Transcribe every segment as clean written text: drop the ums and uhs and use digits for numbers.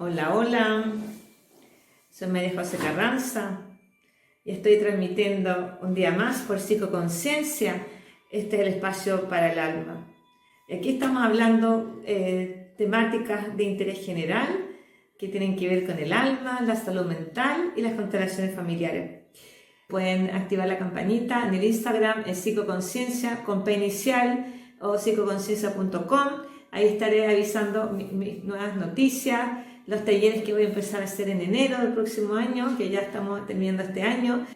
Hola, hola, soy María José Carranza y estoy transmitiendo un día más por Psicoconciencia. Este es el espacio para el alma. Y aquí estamos hablando temáticas de interés general que tienen que ver con el alma, la salud mental y las constelaciones familiares. Pueden activar la campanita en el Instagram, en Psicoconciencia, con P inicial o psicoconciencia.com. Ahí estaré avisando mis nuevas noticias, los talleres que voy a empezar a hacer en enero del próximo año, que ya estamos terminando este año.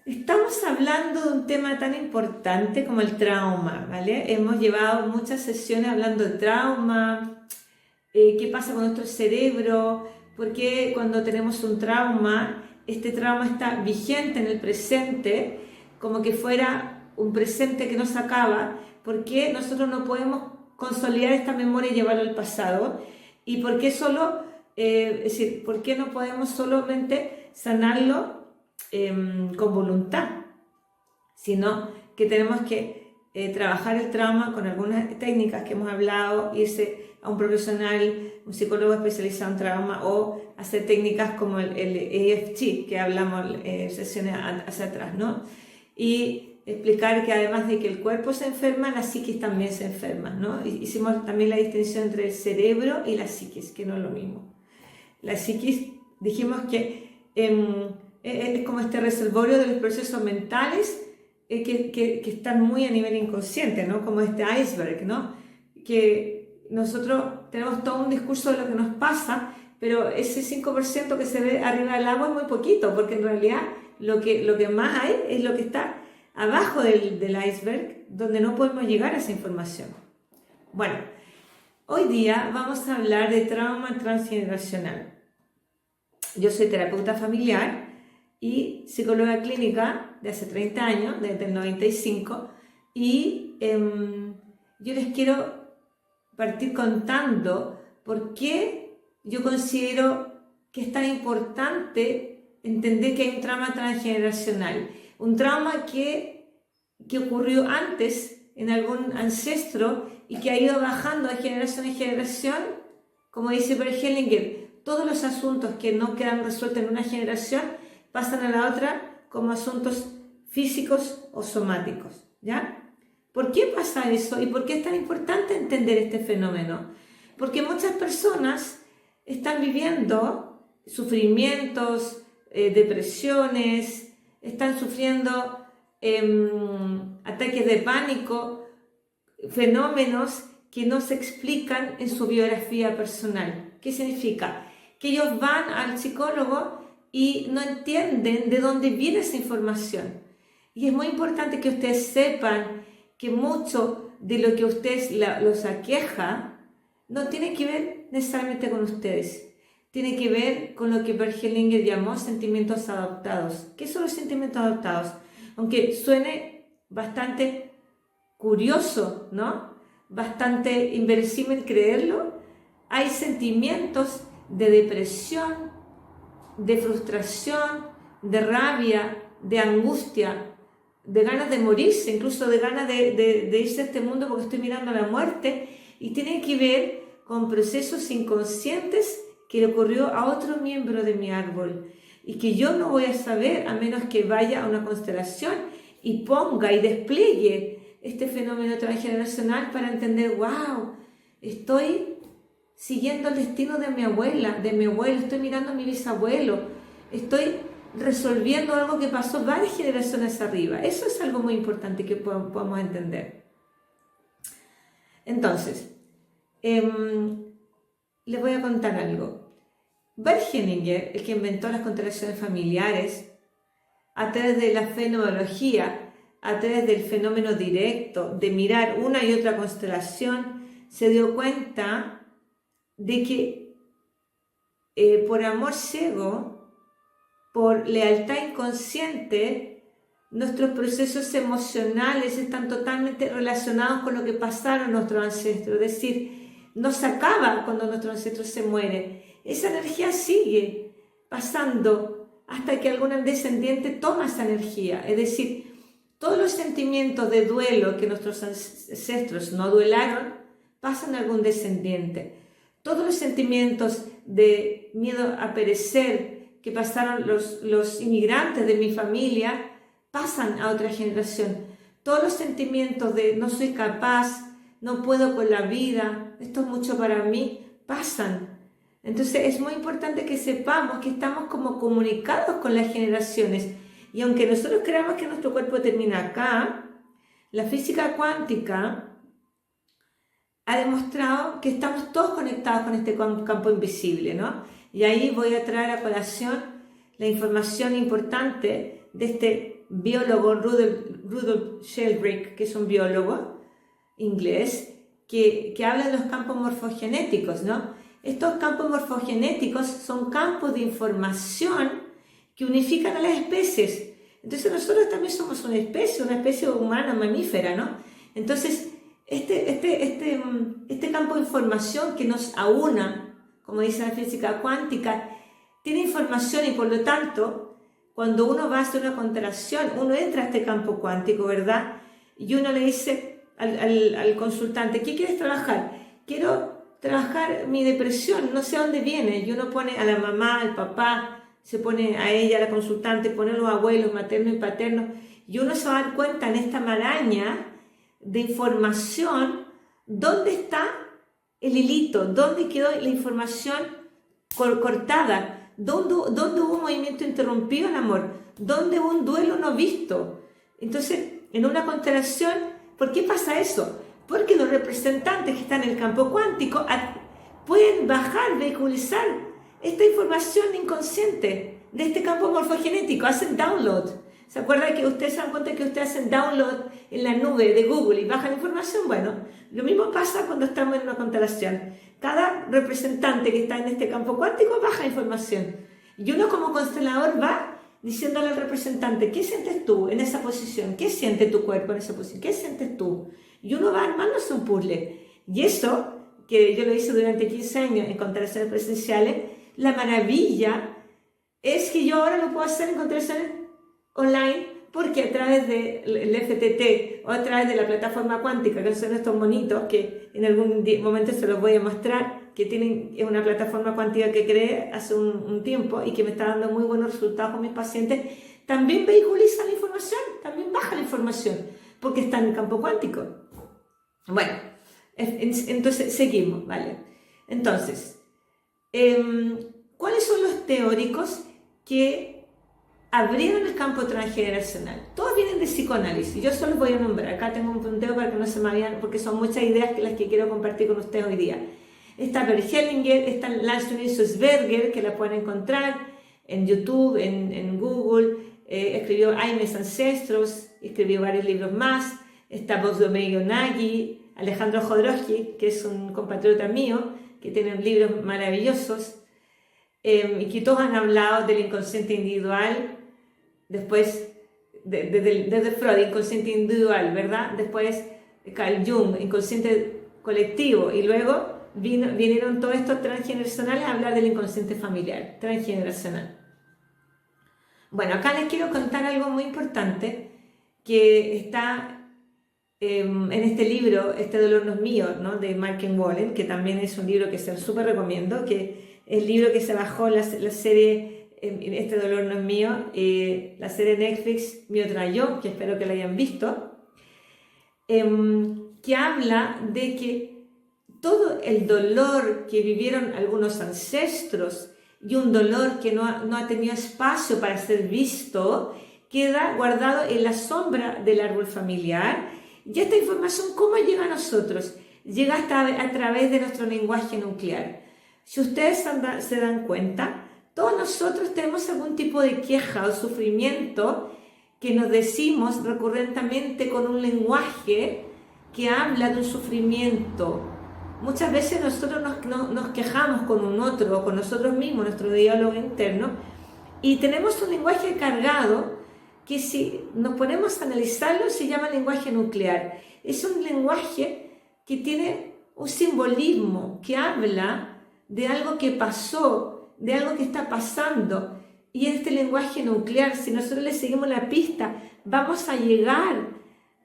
Estamos hablando de un tema tan importante como el trauma, ¿vale? Hemos llevado muchas sesiones hablando de trauma, qué pasa con nuestro cerebro, por qué cuando tenemos un trauma, este trauma está vigente en el presente, como que fuera un presente que no se acaba, por qué nosotros no podemos consolidar esta memoria y llevarlo al pasado, y por qué es decir, por qué no podemos solamente sanarlo con voluntad, sino que tenemos que trabajar el trauma con algunas técnicas que hemos hablado, irse a un profesional, un psicólogo especializado en trauma, o hacer técnicas como el EFT que hablamos sesiones hacia atrás, ¿no? Y explicar que además de que el cuerpo se enferma, la psiquis también se enferma, ¿no? Hicimos también la distinción entre el cerebro y la psiquis, que no es lo mismo. La psiquis, dijimos que es como este reservorio de los procesos mentales que están muy a nivel inconsciente, ¿no? Como este iceberg, ¿no? Que nosotros tenemos todo un discurso de lo que nos pasa, pero ese 5% que se ve arriba del agua es muy poquito, porque en realidad lo que más hay es lo que está abajo del iceberg, donde no podemos llegar a esa información. Bueno, hoy día vamos a hablar de trauma transgeneracional. Yo soy terapeuta familiar y psicóloga clínica de hace 30 años, desde el 95, y yo les quiero partir contando por qué yo considero que es tan importante entender que hay un trauma transgeneracional, un trauma que ocurrió antes en algún ancestro y que ha ido bajando de generación en generación, como dice Bert Hellinger. Todos los asuntos que no quedan resueltos en una generación pasan a la otra como asuntos físicos o somáticos, ¿ya? ¿Por qué pasa eso y por qué es tan importante entender este fenómeno? Porque muchas personas están viviendo sufrimientos, depresiones, están sufriendo ataques de pánico, fenómenos que no se explican en su biografía personal. ¿Qué significa? Que ellos van al psicólogo y no entienden de dónde viene esa información. Y es muy importante que ustedes sepan que mucho de lo que a ustedes los aqueja no tiene que ver necesariamente con ustedes. Tiene que ver con lo que Bert Hellinger llamó sentimientos adoptados. ¿Qué son los sentimientos adoptados? Aunque suene bastante curioso, ¿no? Bastante inverosímil creerlo, hay sentimientos de depresión, de frustración, de rabia, de angustia, de ganas de morirse, incluso de ganas de irse a este mundo porque estoy mirando a la muerte, y tiene que ver con procesos inconscientes que le ocurrió a otro miembro de mi árbol y que yo no voy a saber a menos que vaya a una constelación y ponga y despliegue este fenómeno transgeneracional para entender, wow, estoy siguiendo el destino de mi abuela, de mi abuelo, estoy mirando a mi bisabuelo, estoy resolviendo algo que pasó varias generaciones arriba. Eso es algo muy importante que podemos entender. Entonces, les voy a contar algo. Bert Hellinger, el que inventó las constelaciones familiares, a través de la fenomenología, a través del fenómeno directo, de mirar una y otra constelación, se dio cuenta de que por amor ciego, por lealtad inconsciente, nuestros procesos emocionales están totalmente relacionados con lo que pasaron nuestros ancestros. Es decir, no se acaba cuando nuestro ancestro se muere. Esa energía sigue pasando hasta que algún descendiente toma esa energía. Es decir, todos los sentimientos de duelo que nuestros ancestros no duelaron pasan a algún descendiente. todos los sentimientos de miedo a perecer que pasaron los inmigrantes de mi familia, pasan a otra generación. Todos los sentimientos de no soy capaz, no puedo con la vida, esto es mucho para mí, pasan. Entonces es muy importante que sepamos que estamos como comunicados con las generaciones. Y aunque nosotros creamos que nuestro cuerpo termina acá, la física cuántica ha demostrado que estamos todos conectados con este campo invisible, ¿no? Y ahí voy a traer a colación la información importante de este biólogo Rudolf Sheldrake, que es un biólogo inglés, que habla de los campos morfogenéticos, ¿no? Estos campos morfogenéticos son campos de información que unifican a las especies. Entonces nosotros también somos una especie humana, mamífera, ¿no? Entonces este campo de información que nos aúna, como dice la física cuántica, tiene información y por lo tanto, cuando uno va a hacer una contracción, uno entra a este campo cuántico, ¿verdad? Y uno le dice al consultante, ¿qué quieres trabajar? Quiero trabajar mi depresión, no sé a dónde viene. Y uno pone a la mamá, al papá, se pone a ella, a la consultante, pone a los abuelos, maternos y paternos, y uno se va a dar cuenta en esta maraña de información dónde está el hilito, dónde quedó la información cortada, dónde hubo un movimiento interrumpido en amor, dónde hubo un duelo no visto. Entonces, en una constelación, ¿por qué pasa eso? Porque los representantes que están en el campo cuántico pueden bajar, vehiculizar esta información inconsciente de este campo morfogenético, hacen download. ¿Se acuerdan que ustedes se dan cuenta que ustedes hacen download en la nube de Google y bajan información? Bueno, lo mismo pasa cuando estamos en una constelación. Cada representante que está en este campo cuántico baja información. Y uno como constelador va diciéndole al representante, ¿qué sientes tú en esa posición? ¿Qué siente tu cuerpo en esa posición? ¿Qué sientes tú? Y uno va armándose un puzzle. Y eso, que yo lo hice durante 15 años en constelaciones presenciales, la maravilla es que yo ahora lo puedo hacer en constelaciones online porque a través del FTT o a través de la plataforma cuántica, que son estos monitos que en algún momento se los voy a mostrar, que es una plataforma cuántica que creé hace un tiempo y que me está dando muy buenos resultados con mis pacientes, también vehiculiza la información, también baja la información porque está en el campo cuántico. Bueno, entonces seguimos, ¿vale? Entonces, ¿cuáles son los teóricos que abrieron el campo transgeneracional? Todos vienen de psicoanálisis, yo solo los voy a nombrar. Acá tengo un punteo para que no se me vayan, porque son muchas ideas las que quiero compartir con ustedes hoy día. Está Bert Hellinger, está Lance Sussberger, que la pueden encontrar en YouTube, en Google, escribió Ay, mis ancestros, escribió varios libros más. Está Bogdomir Nagy, Alejandro Jodorowsky, que es un compatriota mío, que tiene libros maravillosos, y que todos han hablado del inconsciente individual, después desde Freud, inconsciente individual, ¿verdad? Después Carl Jung, inconsciente colectivo, y luego vinieron todos estos transgeneracionales a hablar del inconsciente familiar, transgeneracional. Bueno, acá les quiero contar algo muy importante que está en este libro, Este dolor no es mío, ¿no? De Martin Wallen, que también es un libro que se súper recomiendo, que es el libro que se bajó la serie Este dolor no es mío, la serie Netflix Mi otra yo, que espero que la hayan visto, que habla de que todo el dolor que vivieron algunos ancestros y un dolor que no ha tenido espacio para ser visto, queda guardado en la sombra del árbol familiar. Y esta información, ¿cómo llega a nosotros? Llega a través de nuestro lenguaje nuclear. Si ustedes se dan cuenta, todos nosotros tenemos algún tipo de queja o sufrimiento que nos decimos recurrentemente con un lenguaje que habla de un sufrimiento. Muchas veces nosotros nos quejamos con un otro o con nosotros mismos, nuestro diálogo interno, y tenemos un lenguaje cargado que si nos ponemos a analizarlo se llama lenguaje nuclear. Es un lenguaje que tiene un simbolismo, que habla de algo que pasó, de algo que está pasando. Y en este lenguaje nuclear, si nosotros le seguimos la pista, vamos a llegar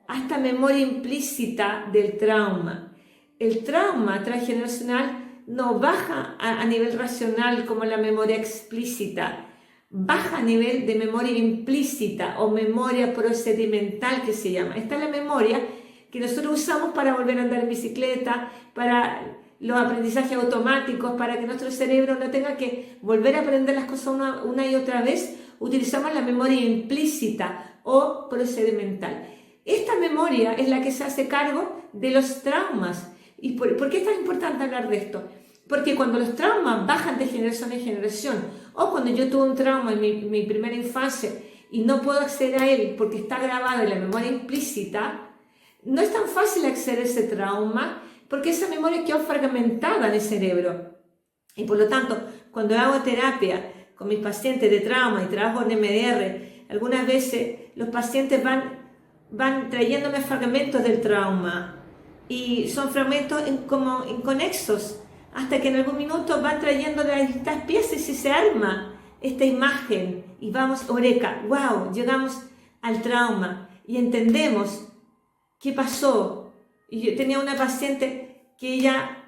a esta memoria implícita del trauma. El trauma transgeneracional no baja a nivel racional como la memoria explícita, baja a nivel de memoria implícita o memoria procedimental que se llama. Esta es la memoria que nosotros usamos para volver a andar en bicicleta, para los aprendizajes automáticos, para que nuestro cerebro no tenga que volver a aprender las cosas una y otra vez. Utilizamos la memoria implícita o procedimental. Esta memoria es la que se hace cargo de los traumas. ¿Y por qué es tan importante hablar de esto? Porque cuando los traumas bajan de generación en generación, o cuando yo tuve un trauma en mi primera infancia y no puedo acceder a él porque está grabado en la memoria implícita, no es tan fácil acceder a ese trauma porque esa memoria quedó fragmentada en el cerebro. Y por lo tanto, cuando hago terapia con mis pacientes de trauma y trabajo en MDR, algunas veces los pacientes van trayéndome fragmentos del trauma y son fragmentos como inconexos, hasta que en algún minuto van trayendo las distintas piezas y se arma esta imagen y vamos, eureka, wow, llegamos al trauma y entendemos qué pasó. Y yo tenía una paciente que ella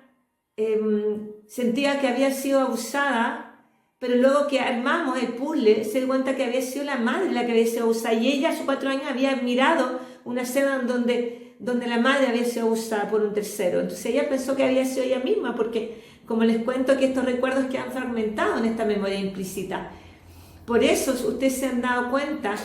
sentía que había sido abusada, pero luego que armamos el puzzle se dio cuenta que había sido la madre la que había sido abusada, y ella a sus 4 años había mirado una escena donde la madre había sido abusada por un tercero. Entonces ella pensó que había sido ella misma, porque como les cuento que estos recuerdos quedan fragmentados en esta memoria implícita. Por eso ustedes se han dado cuenta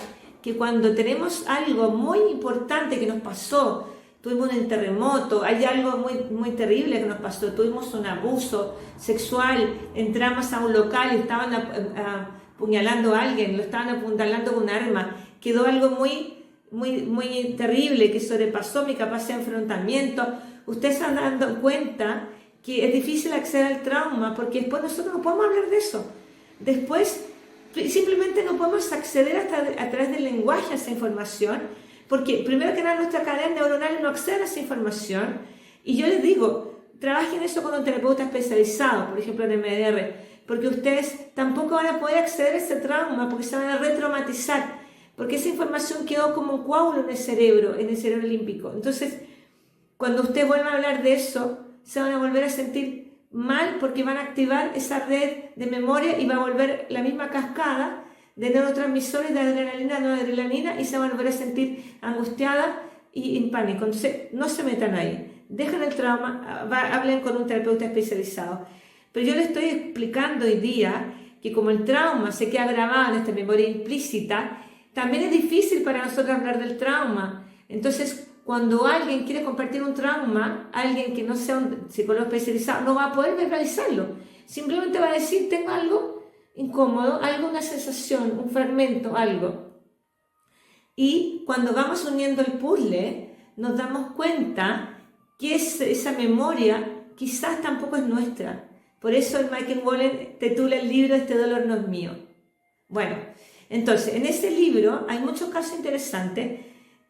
que cuando tenemos algo muy importante que nos pasó, tuvimos un terremoto, hay algo muy, muy terrible que nos pasó, tuvimos un abuso sexual, entramos a un local y estaban apuñalando a alguien, lo estaban apuñalando con un arma, quedó algo muy terrible que sobrepasó mi capacidad de enfrentamiento. Ustedes se han dado cuenta que es difícil acceder al trauma porque después nosotros no podemos hablar de eso. Después simplemente no podemos acceder a través del lenguaje a esa información, porque primero que nada nuestra cadena neuronal no accede a esa información. Y yo les digo, trabajen eso con un terapeuta especializado, por ejemplo en MDR, porque ustedes tampoco van a poder acceder a ese trauma porque se van a retraumatizar, porque esa información quedó como un coágulo en el cerebro límbico. Entonces, cuando ustedes vuelvan a hablar de eso, se van a volver a sentir mal porque van a activar esa red de memoria y va a volver la misma cascada de neurotransmisores de adrenalina, noradrenalina, y se van a volver a sentir angustiada y en pánico. Entonces, no se metan ahí. Dejen el trauma, hablen con un terapeuta especializado. Pero yo les estoy explicando hoy día que como el trauma se queda grabado en esta memoria implícita, también es difícil para nosotros hablar del trauma. Entonces, cuando alguien quiere compartir un trauma, alguien que no sea un psicólogo especializado no va a poder verbalizarlo. Simplemente va a decir, tengo algo incómodo, algo, una sensación, un fragmento, algo. Y cuando vamos uniendo el puzzle, nos damos cuenta que esa memoria quizás tampoco es nuestra. Por eso el Michael Wallen titula el libro Este dolor no es mío. Bueno, entonces, en ese libro hay muchos casos interesantes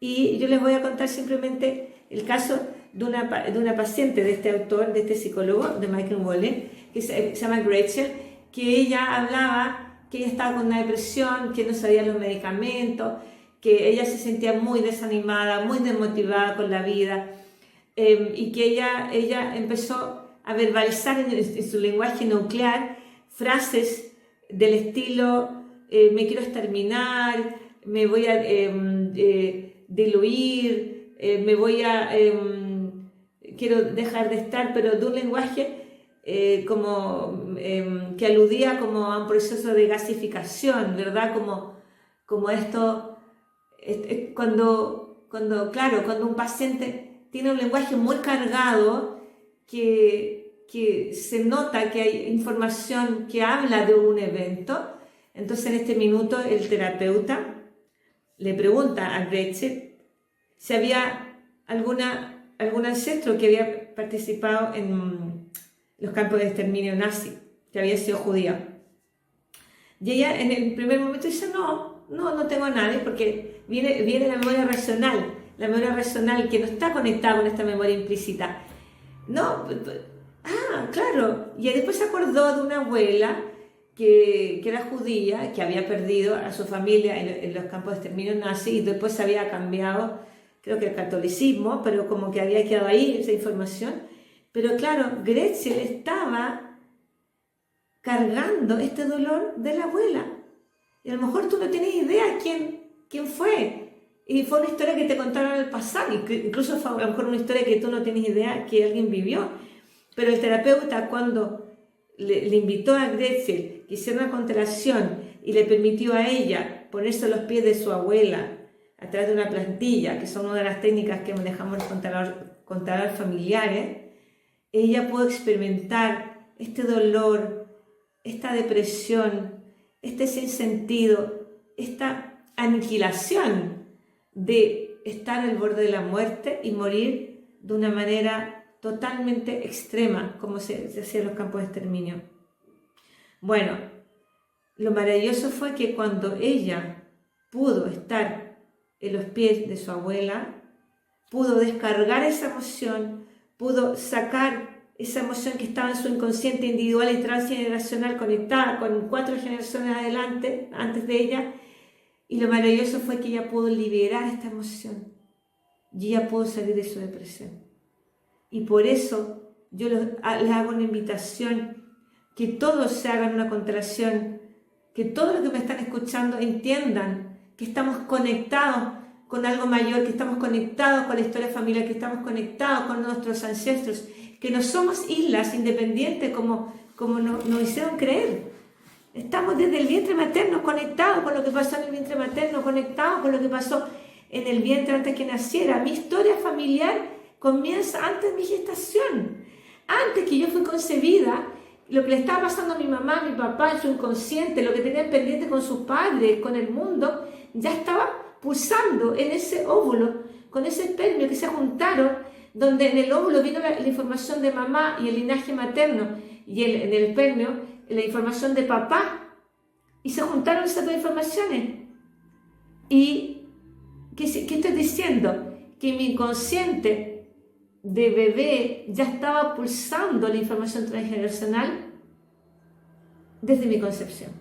y yo les voy a contar simplemente el caso de una paciente de este autor, de este psicólogo, de Michael Wallen, que se llama Gretchen, que ella hablaba que ella estaba con una depresión, que no sabía los medicamentos, que ella se sentía muy desanimada, muy desmotivada con la vida, y que ella empezó a verbalizar en su lenguaje nuclear frases del estilo me quiero exterminar, me voy a diluir, quiero dejar de estar, pero de un lenguaje que aludía como a un proceso de gasificación, ¿verdad? Como esto, cuando un paciente tiene un lenguaje muy cargado, que se nota que hay información que habla de un evento. Entonces en este minuto el terapeuta le pregunta a Gretchen si había algún ancestro que había participado en los campos de exterminio nazi, que había sido judía. Y ella en el primer momento dice, no tengo a nadie, porque viene la memoria racional que no está conectada con esta memoria implícita. Claro. Y después se acordó de una abuela que era judía, que había perdido a su familia en los campos de exterminio nazi y después se había cambiado, creo que el catolicismo, pero como que había quedado ahí esa información. Pero claro, Gretchen estaba cargando este dolor de la abuela. Y a lo mejor tú no tienes idea quién fue. Y fue una historia que te contaron en el pasado. Incluso fue a lo mejor una historia que tú no tienes idea que alguien vivió. Pero el terapeuta, cuando le invitó a Gretchen que hiciera una constelación y le permitió a ella ponerse a los pies de su abuela a través de una plantilla, que son una de las técnicas que manejamos los consteladores familiares, ella pudo experimentar este dolor, esta depresión, este sinsentido, esta aniquilación de estar al borde de la muerte y morir de una manera totalmente extrema, como se hacía en los campos de exterminio. Bueno, lo maravilloso fue que cuando ella pudo estar en los pies de su abuela, pudo descargar esa emoción, pudo sacar esa emoción que estaba en su inconsciente individual y transgeneracional conectada con 4 generaciones adelante, antes de ella, y lo maravilloso fue que ella pudo liberar esta emoción y ella pudo salir de su depresión. Y por eso yo les hago una invitación, que todos se hagan una constelación, que todos los que me están escuchando entiendan que estamos conectados con algo mayor, que estamos conectados con la historia familiar, que estamos conectados con nuestros ancestros, que no somos islas independientes como nos hicieron creer. Estamos desde el vientre materno conectados con lo que pasó en el vientre materno, conectados con lo que pasó en el vientre antes que naciera. Mi historia familiar comienza antes de mi gestación. Antes que yo fui concebida, lo que le estaba pasando a mi mamá, a mi papá, en su inconsciente, lo que tenían pendiente con sus padres, con el mundo, ya estaba pulsando en ese óvulo, con ese espermio que se juntaron, donde en el óvulo vino la información de mamá y el linaje materno, y en el espermio la información de papá, y se juntaron esas dos informaciones. ¿Y qué estoy diciendo? Que mi inconsciente de bebé ya estaba pulsando la información transgeneracional desde mi concepción.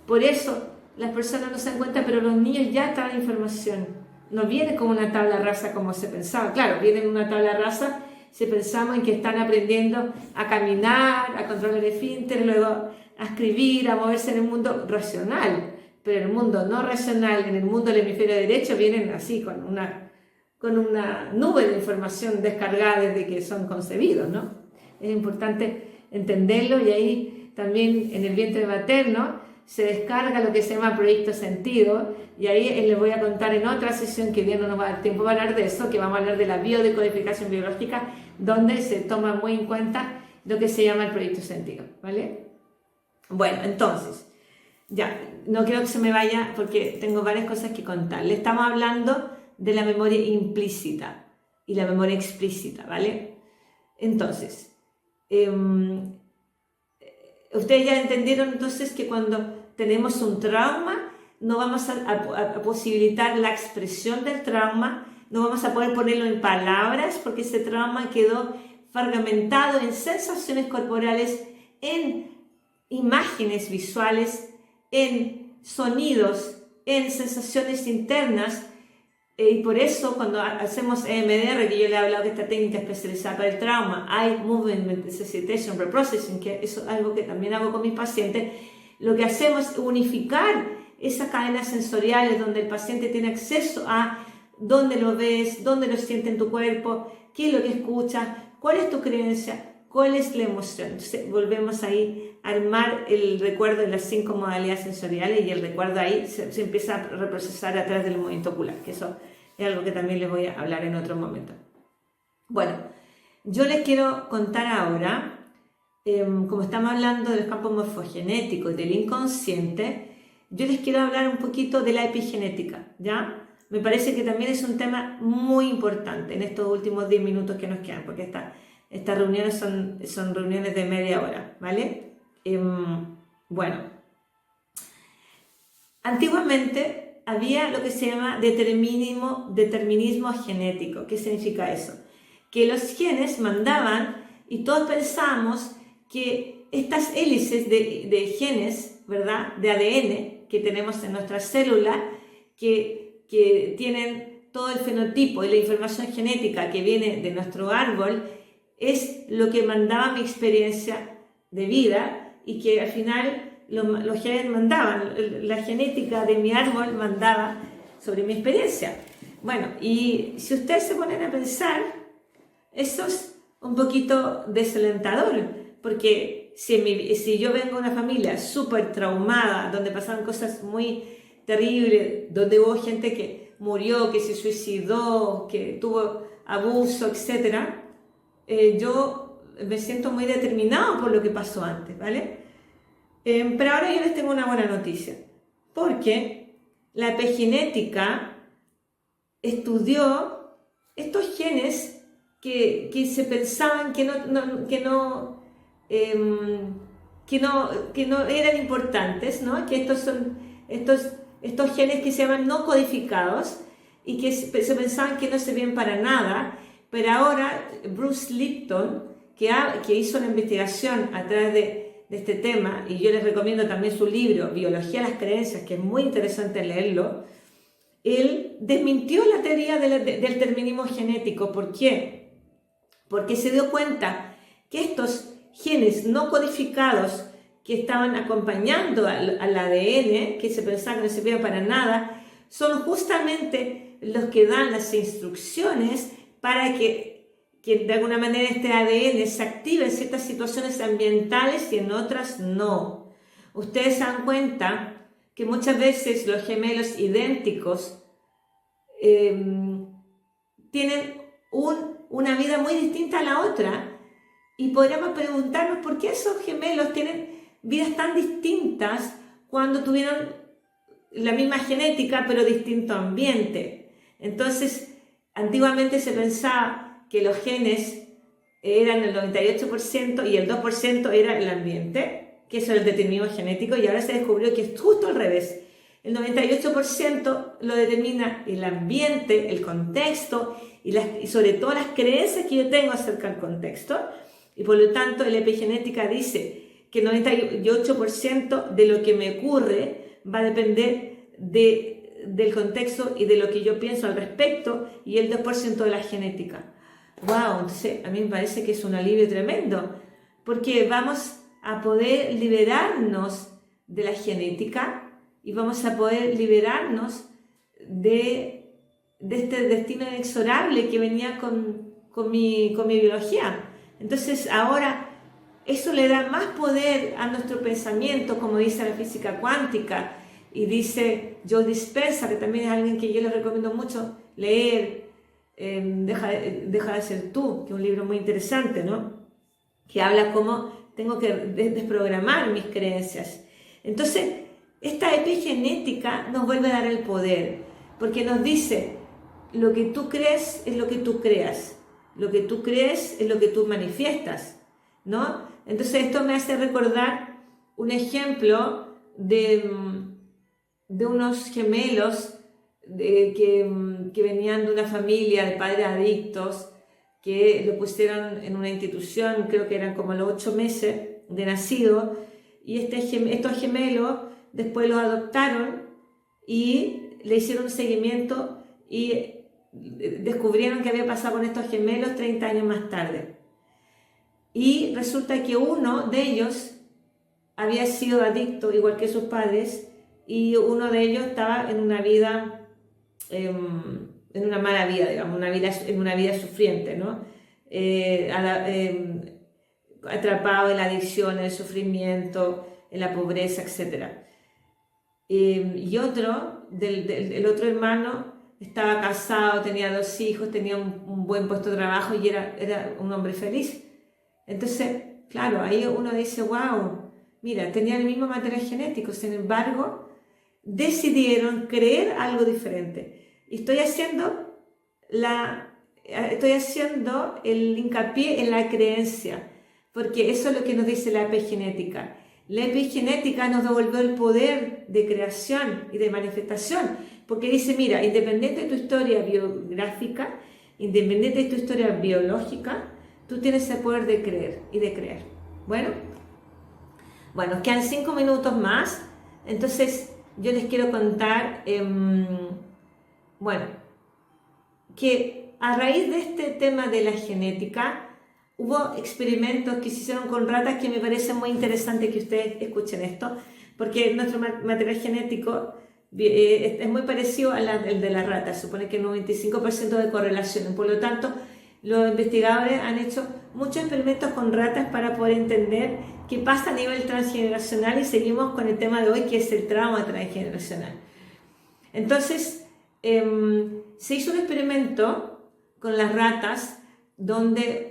Por eso las personas no se dan cuenta, pero los niños ya traen información. No viene como una tabla rasa como se pensaba. Claro, viene en una tabla rasa, se pensaba en que están aprendiendo a caminar, a controlar el esfínter, luego a escribir, a moverse en el mundo racional. Pero en el mundo no racional, en el mundo del hemisferio derecho, vienen así, con una nube de información descargada desde que son concebidos, ¿no? Es importante entenderlo, y ahí también en el vientre materno se descarga lo que se llama proyecto sentido, y ahí les voy a contar en otra sesión, que bien no nos va a dar tiempo para hablar de eso, que vamos a hablar de la biodecodificación biológica, donde se toma muy en cuenta lo que se llama el proyecto sentido, ¿vale? Bueno, entonces, ya, no quiero que se me vaya porque tengo varias cosas que contar. Le estamos hablando de la memoria implícita y la memoria explícita, ¿vale? Entonces, ustedes ya entendieron entonces que cuando tenemos un trauma, no vamos a posibilitar la expresión del trauma, no vamos a poder ponerlo en palabras, porque ese trauma quedó fragmentado en sensaciones corporales, en imágenes visuales, en sonidos, en sensaciones internas. Y por eso cuando hacemos EMDR, que yo le he hablado de esta técnica especializada para el trauma, Eye Movement Desensitization Reprocessing, que eso es algo que también hago con mis pacientes, lo que hacemos es unificar esas cadenas sensoriales donde el paciente tiene acceso a dónde lo ves, dónde lo siente en tu cuerpo, qué es lo que escuchas, cuál es tu creencia, cuál es la emoción. Entonces volvemos ahí a armar el recuerdo de las 5 modalidades sensoriales, y el recuerdo ahí se empieza a reprocesar a través del movimiento ocular, que eso es algo que también les voy a hablar en otro momento. Bueno, yo les quiero contar ahora, como estamos hablando de los campos morfogenéticos y del inconsciente, yo les quiero hablar un poquito de la epigenética, ¿ya? Me parece que también es un tema muy importante en estos últimos 10 minutos que nos quedan, porque estas reuniones son reuniones de media hora, ¿vale? Bueno, antiguamente había lo que se llama determinismo genético. ¿Qué significa eso? Que los genes mandaban, y todos pensamos que estas hélices de genes, ¿verdad?, de ADN que tenemos en nuestra célula, que tienen todo el fenotipo y la información genética que viene de nuestro árbol, es lo que mandaba mi experiencia de vida y que al final los genes mandaban, la genética de mi árbol mandaba sobre mi experiencia. Bueno, y si ustedes se ponen a pensar, eso es un poquito desalentador, porque si yo vengo de una familia súper traumada, donde pasaban cosas muy terribles, donde hubo gente que murió, que se suicidó, que tuvo abuso, etc., yo me siento muy determinado por lo que pasó antes, ¿vale? Pero ahora yo les tengo una buena noticia, porque la epigenética estudió estos genes que se pensaban que no eran importantes, ¿no? Que estos genes que se llaman no codificados y que se pensaban que no servían para nada, pero ahora Bruce Lipton, que hizo una investigación a través de este tema, y yo les recomiendo también su libro, Biología de las Creencias, que es muy interesante leerlo, él desmintió la teoría del determinismo genético. ¿Por qué? Porque se dio cuenta que estos genes no codificados que estaban acompañando al ADN, que se pensaba que no servían para nada, son justamente los que dan las instrucciones para que de alguna manera este ADN se active en ciertas situaciones ambientales y en otras no. Ustedes se dan cuenta que muchas veces los gemelos idénticos tienen una vida muy distinta a la otra, y podríamos preguntarnos por qué esos gemelos tienen vidas tan distintas cuando tuvieron la misma genética pero distinto ambiente. Entonces, antiguamente se pensaba que los genes eran el 98% y el 2% era el ambiente, que eso era el determinismo genético, y ahora se descubrió que es justo al revés. El 98% lo determina el ambiente, el contexto y sobre todo las creencias que yo tengo acerca del contexto, y por lo tanto la epigenética dice que el 98% de lo que me ocurre va a depender del contexto y de lo que yo pienso al respecto, y el 2% de la genética. ¡Wow! Entonces a mí me parece que es un alivio tremendo, porque vamos a poder liberarnos de la genética y vamos a poder liberarnos de este destino inexorable que venía con mi biología. Entonces ahora eso le da más poder a nuestro pensamiento, como dice la física cuántica, y dice Joe Dispenza, que también es alguien que yo les recomiendo mucho leer, Deja de ser tú, que es un libro muy interesante, ¿no? Que habla cómo tengo que desprogramar mis creencias. Entonces, esta epigenética nos vuelve a dar el poder, porque nos dice, lo que tú crees es lo que tú creas, lo que tú crees es lo que tú manifiestas, ¿no? Entonces esto me hace recordar un ejemplo de unos gemelos que venían de una familia de padres adictos, que lo pusieron en una institución, creo que eran como los 8 meses de nacido, y estos gemelos después los adoptaron y le hicieron un seguimiento y descubrieron que había pasado con estos gemelos 30 años más tarde. Y resulta que uno de ellos había sido adicto igual que sus padres, y uno de ellos estaba en una vida, en una mala vida, digamos, en una vida sufriente, ¿no? Atrapado en la adicción, en el sufrimiento, en la pobreza, etc. Y el otro hermano estaba casado, tenía 2 hijos, tenía un buen puesto de trabajo y era un hombre feliz. Entonces, claro, ahí uno dice, wow, mira, tenía el mismo material genético, sin embargo, decidieron creer algo diferente. Y estoy haciendo el hincapié en la creencia, porque eso es lo que nos dice la epigenética. La epigenética nos devolvió el poder de creación y de manifestación, porque dice, mira, independiente de tu historia biográfica, independiente de tu historia biológica, tú tienes el poder de creer y de creer. Bueno, quedan 5 minutos más, entonces yo les quiero contar, que a raíz de este tema de la genética, hubo experimentos que se hicieron con ratas que me parece muy interesante que ustedes escuchen esto, porque nuestro material genético es muy parecido al de la rata, supone que el 95% de correlación. Por lo tanto, los investigadores han hecho muchos experimentos con ratas para poder entender qué pasa a nivel transgeneracional, y seguimos con el tema de hoy, que es el trauma transgeneracional. Entonces, se hizo un experimento con las ratas donde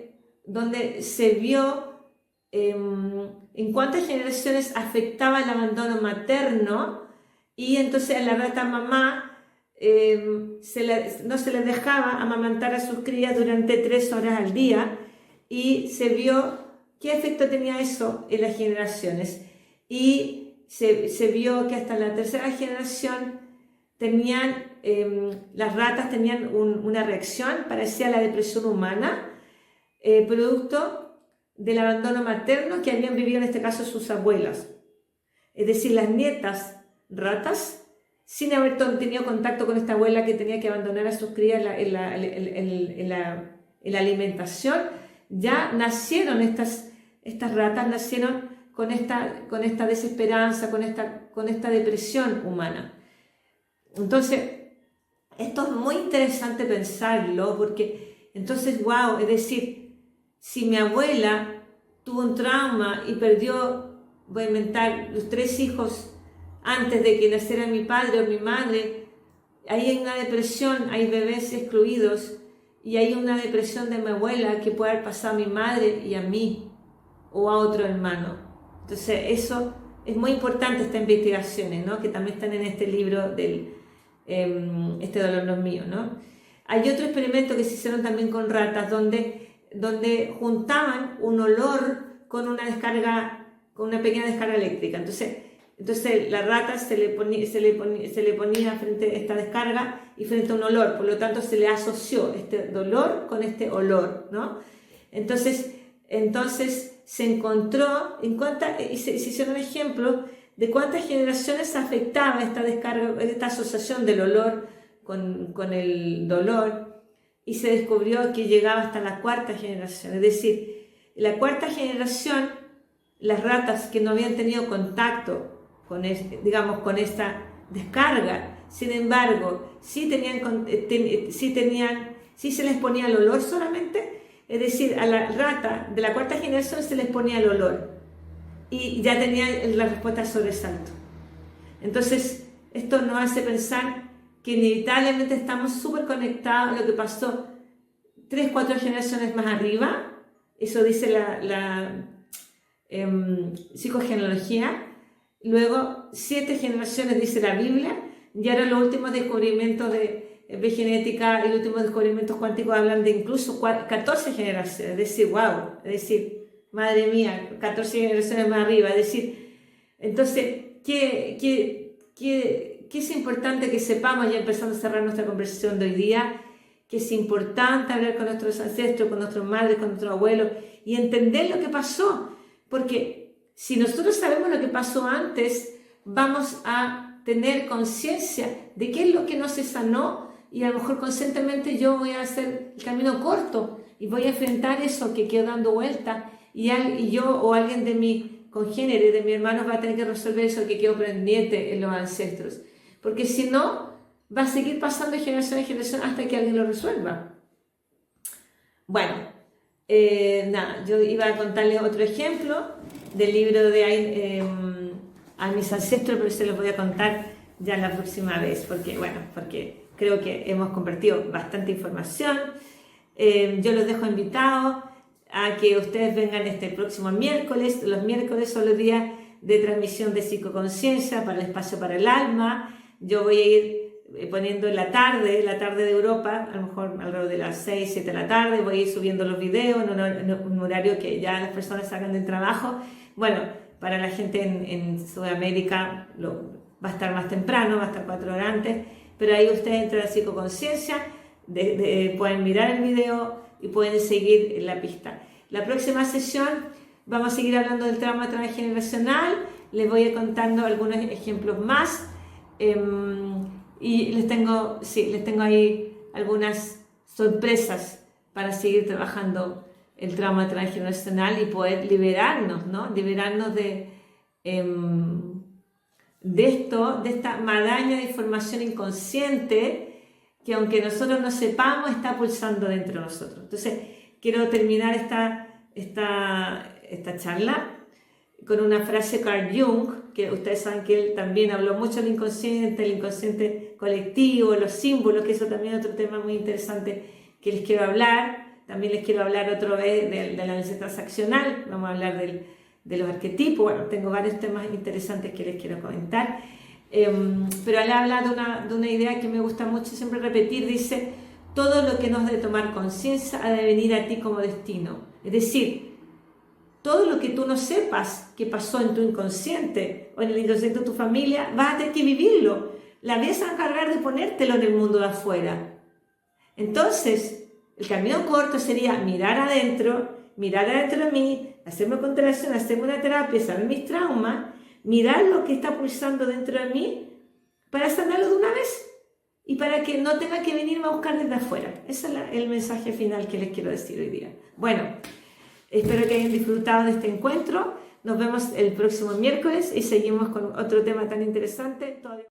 se vio en cuántas generaciones afectaba el abandono materno, y entonces a la rata mamá no se les dejaba amamantar a sus crías durante 3 horas al día, y se vio qué efecto tenía eso en las generaciones, y se vio que hasta la tercera generación las ratas tenían una reacción parecida a la depresión humana, producto del abandono materno que habían vivido en este caso sus abuelas. Es decir, las nietas ratas, sin haber tenido contacto con esta abuela que tenía que abandonar a sus crías en la alimentación, ya nacieron estas ratas, nacieron con esta desesperanza, con esta depresión humana. Entonces, esto es muy interesante pensarlo, porque entonces, wow, es decir, si mi abuela tuvo un trauma y perdió, voy a inventar, los 3 hijos antes de que naciera mi padre o mi madre, ahí hay una depresión, hay bebés excluidos, y hay una depresión de mi abuela que puede haber pasado a mi madre y a mí, o a otro hermano. Entonces, eso es muy importante, estas investigaciones, ¿no?, que también están en este libro del Este dolor no es mío, ¿no? Hay otro experimento que se hicieron también con ratas, donde juntaban un olor con una pequeña descarga eléctrica. Entonces la rata se le ponía frente a esta descarga y frente a un olor, por lo tanto se le asoció este dolor con este olor, ¿no? Entonces se encontró y se hicieron ejemplos de cuántas generaciones afectaba esta descarga, esta asociación del olor con el dolor, y se descubrió que llegaba hasta la 4ª generación. Es decir, la 4ª generación, las ratas que no habían tenido contacto con esta descarga, sin embargo, sí se les ponía el olor solamente, es decir, a la rata de la 4ª generación se les ponía el olor, y ya tenía la respuesta al sobresalto. Entonces, esto nos hace pensar que inevitablemente estamos súper conectados a lo que pasó 3-4 generaciones más arriba. Eso dice la psicogenealogía. Luego 7 generaciones dice la Biblia, y ahora los últimos descubrimientos de epigenética y los últimos descubrimientos cuánticos hablan de incluso 14 generaciones. Es decir, wow, es decir, madre mía, 14 generaciones más arriba. Es decir, entonces, ¿qué es importante que sepamos, ya empezando a cerrar nuestra conversación de hoy día? Que es importante hablar con nuestros ancestros, con nuestros madres, con nuestros abuelos, y entender lo que pasó, porque si nosotros sabemos lo que pasó antes, vamos a tener conciencia de qué es lo que no se sanó, y a lo mejor conscientemente yo voy a hacer el camino corto y voy a enfrentar eso que quedó dando vuelta, y yo o alguien de mi congénere, de mis hermanos, va a tener que resolver eso que quedó pendiente en los ancestros, porque si no, va a seguir pasando de generación en generación hasta que alguien lo resuelva. Bueno, yo iba a contarles otro ejemplo del libro de a mis ancestros, pero se los voy a contar ya la próxima vez, porque creo que hemos compartido bastante información. Yo los dejo invitados a que ustedes vengan este próximo miércoles. Los miércoles son los días de transmisión de psicoconciencia para el espacio para el alma. Yo voy a ir poniendo en la tarde de Europa, a lo mejor alrededor de las 6, 7 de la tarde, voy a ir subiendo los videos en un horario que ya las personas salgan del trabajo. Bueno, para la gente en Sudamérica va a estar más temprano, va a estar 4 horas antes, pero ahí ustedes entran a psicoconciencia, pueden mirar el video y pueden seguir en la pista. La próxima sesión vamos a seguir hablando del trauma transgeneracional, les voy a ir contando algunos ejemplos más, y les tengo ahí algunas sorpresas para seguir trabajando el trauma transgeneracional y poder liberarnos, ¿no? Liberarnos de esto, de esta maraña de información inconsciente que aunque nosotros no sepamos, está pulsando dentro de nosotros. Entonces, quiero terminar esta charla con una frase de Carl Jung, que ustedes saben que él también habló mucho del inconsciente, el inconsciente colectivo, los símbolos, que eso también es otro tema muy interesante que les quiero hablar. También les quiero hablar otra vez del análisis transaccional, vamos a hablar de los arquetipos. Bueno, tengo varios temas interesantes que les quiero comentar. Pero él habla de una idea que me gusta mucho siempre repetir, dice: todo lo que nos debe tomar conciencia ha de venir a ti como destino. Es decir, todo lo que tú no sepas que pasó en tu inconsciente o en el inconsciente de tu familia, vas a tener que vivirlo. La vida se va a encargar de ponértelo en el mundo de afuera. Entonces, el camino corto sería mirar adentro de mí, hacerme constelación, hacerme una terapia, saber mis traumas, mirar lo que está pulsando dentro de mí para sanarlo de una vez y para que no tenga que venirme a buscar desde afuera. Ese es el mensaje final que les quiero decir hoy día. Bueno, espero que hayan disfrutado de este encuentro. Nos vemos el próximo miércoles y seguimos con otro tema tan interesante.